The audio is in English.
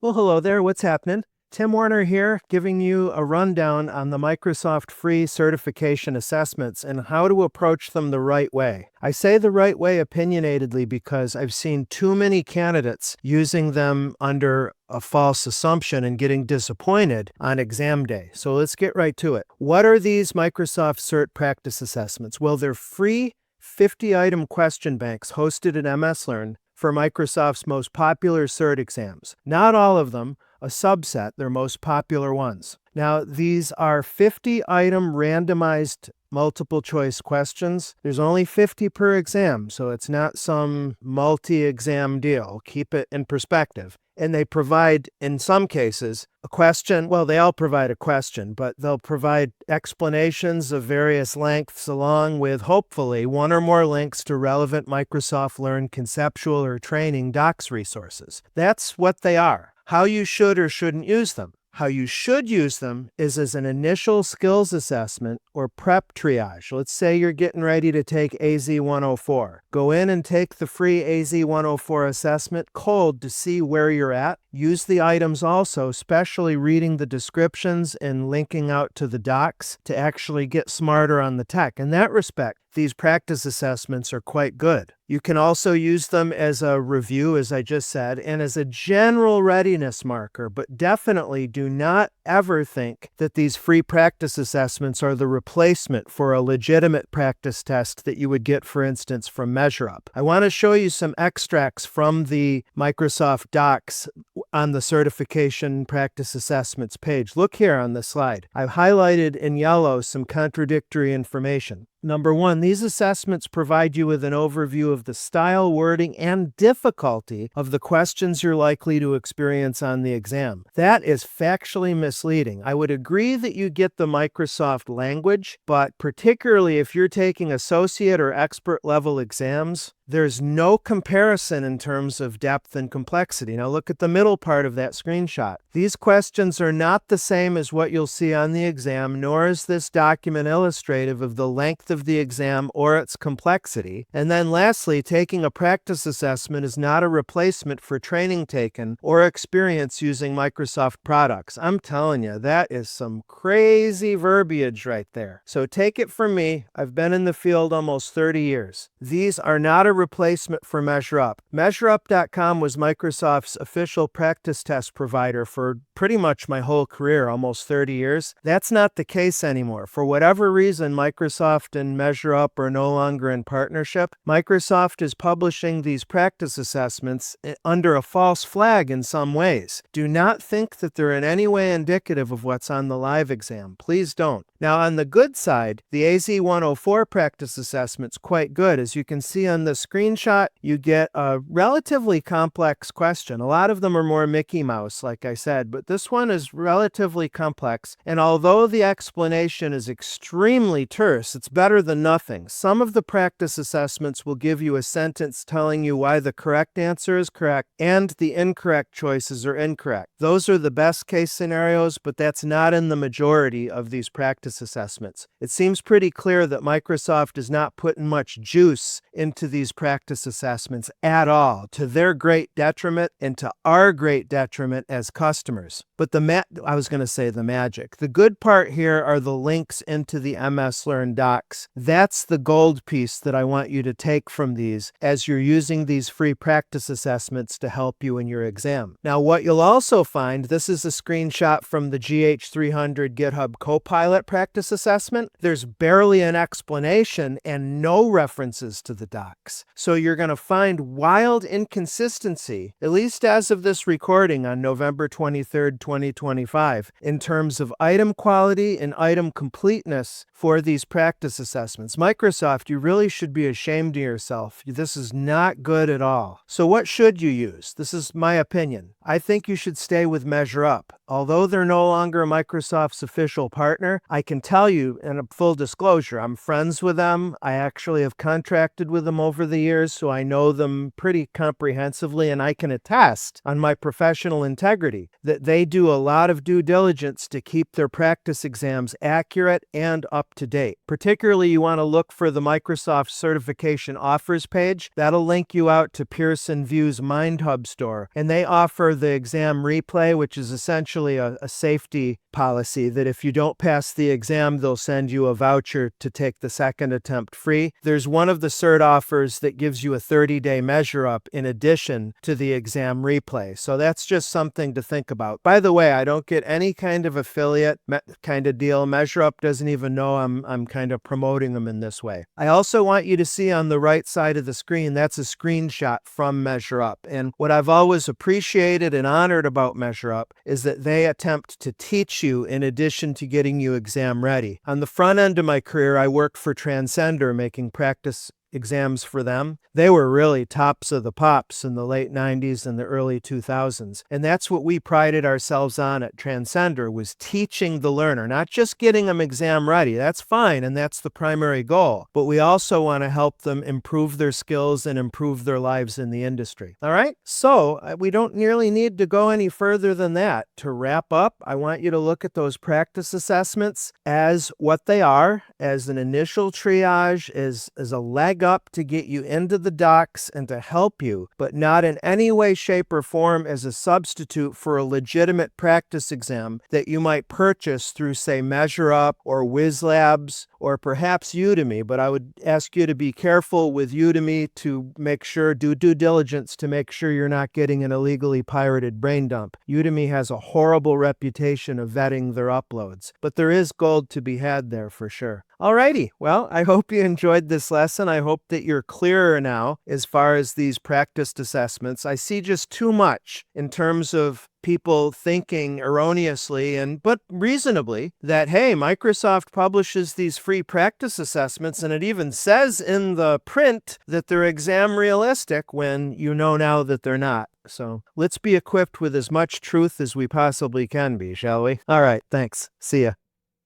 Well, hello there. What's happening? Tim Warner here, giving you a rundown on the Microsoft free certification assessments and how to approach them the right way. I say the right way opinionatedly because I've seen too many candidates using them under a false assumption and getting disappointed on exam day. So let's get right to it. What are these Microsoft Cert Practice Assessments? Well, they're free 50-item question banks hosted at MS Learn for Microsoft's most popular cert exams. Not all of them, a subset, their most popular ones. Now, these are 50-item randomized multiple choice questions. There's only 50 per exam, so it's not some multi-exam deal. Keep it in perspective. And they provide, in some cases, a question. Well, they all provide a question, but they'll provide explanations of various lengths along with, hopefully, one or more links to relevant Microsoft Learn conceptual or training docs resources. That's what they are. How you should or shouldn't use them. How you should use them is as an initial skills assessment or prep triage. Let's say you're getting ready to take AZ 104. Go in and take the free AZ 104 assessment cold to see where you're at. Use the items also, especially reading the descriptions and linking out to the docs to actually get smarter on the tech. In that respect, these practice assessments are quite good. You can also use them as a review, as I just said, and as a general readiness marker, but definitely do not ever think that these free practice assessments are the replacement for a legitimate practice test that you would get, for instance, from MeasureUp. I want to show you some extracts from the Microsoft docs on the certification practice assessments page. Look here on the slide. I've highlighted in yellow some contradictory information. Number one, these assessments provide you with an overview of the style, wording, and difficulty of the questions you're likely to experience on the exam. That is factually misleading. I would agree that you get the Microsoft language, but particularly if you're taking associate or expert level exams, there's no comparison in terms of depth and complexity. Now look at the middle part of that screenshot. These questions are not the same as what you'll see on the exam, nor is this document illustrative of the length of the exam or its complexity. And then lastly, taking a practice assessment is not a replacement for training taken or experience using Microsoft products. I'm telling you, that is some crazy verbiage right there. So take it from me, I've been in the field almost 30 years. These are not a replacement for MeasureUp. MeasureUp.com was Microsoft's official practice test provider for pretty much my whole career, almost 30 years. That's not the case anymore. For whatever reason, Microsoft and MeasureUp are no longer in partnership. Microsoft is publishing these practice assessments under a false flag in some ways. Do not think that they're in any way indicative of what's on the live exam. Please don't. Now, on the good side, the AZ 104 practice assessment's quite good. As you can see on the screenshot, you get a relatively complex question. A lot of them are more Mickey Mouse, like I said, but this one is relatively complex. And although the explanation is extremely terse, it's better than nothing. Some of the practice assessments will give you a sentence telling you why the correct answer is correct and the incorrect choices are incorrect. Those are the best case scenarios, but that's not in the majority of these practice assessments. It seems pretty clear that Microsoft is not putting much juice into these practice assessments at all, to their great detriment and to our great detriment as customers. But the magic. The good part here are the links into the MS Learn docs. That's the gold piece that I want you to take from these as you're using these free practice assessments to help you in your exam. Now, what you'll also find, this is a screenshot from the GH300 GitHub Copilot practice assessment. There's barely an explanation and no references to the docs. So you're going to find wild inconsistency, at least as of this recording on November 23rd, 2025, in terms of item quality and item completeness for these practice assessments. Microsoft, you really should be ashamed of yourself. This is not good at all. So what should you use? This is my opinion. I think you should stay with MeasureUp. Although they're no longer Microsoft's official partner, I can tell you, in a full disclosure, I'm friends with them. I actually have contracted with them over the years, so I know them pretty comprehensively, and I can attest on my professional integrity that they do a lot of due diligence to keep their practice exams accurate and up to date. Particularly, you want to look for the Microsoft certification offers page. That'll link you out to Pearson VUE's MindHub store, and they offer offer the exam replay, which is essentially a safety policy that if you don't pass the exam, they'll send you a voucher to take the second attempt free. There's one of the cert offers that gives you a 30-day MeasureUp in addition to the exam replay. So that's just something to think about. By the way, I don't get any kind of affiliate kind of deal. MeasureUp doesn't even know I'm kind of promoting them in this way. I also want you to see on the right side of the screen, that's a screenshot from MeasureUp. And what I've always appreciated and honored about MeasureUp is that they attempt to teach you in addition to getting you exam ready. On the front end of my career, I worked for Transcender, making practice exams for them. They were really tops of the pops in the late 90s and the early 2000s. And that's what we prided ourselves on at Transcender, was teaching the learner, not just getting them exam ready. That's fine, and that's the primary goal. But we also want to help them improve their skills and improve their lives in the industry. All right? So we don't nearly need to go any further than that. To wrap up, I want you to look at those practice assessments as what they are, as an initial triage, as a leg up to get you into the docs and to help you, but not in any way, shape, or form as a substitute for a legitimate practice exam that you might purchase through, say, MeasureUp or WizLabs or perhaps Udemy. But I would ask you to be careful with Udemy to make sure, do due diligence to make sure you're not getting an illegally pirated brain dump. Udemy has a horrible reputation of vetting their uploads, but there is gold to be had there for sure. Alrighty, well, I hope you enjoyed this lesson. I hope that you're clearer now as far as these practiced assessments. I see just too much in terms of people thinking erroneously but reasonably that, hey, Microsoft publishes these free practice assessments and it even says in the print that they're exam realistic, when you know now that they're not. So let's be equipped with as much truth as we possibly can be, shall we? All right, thanks. See ya.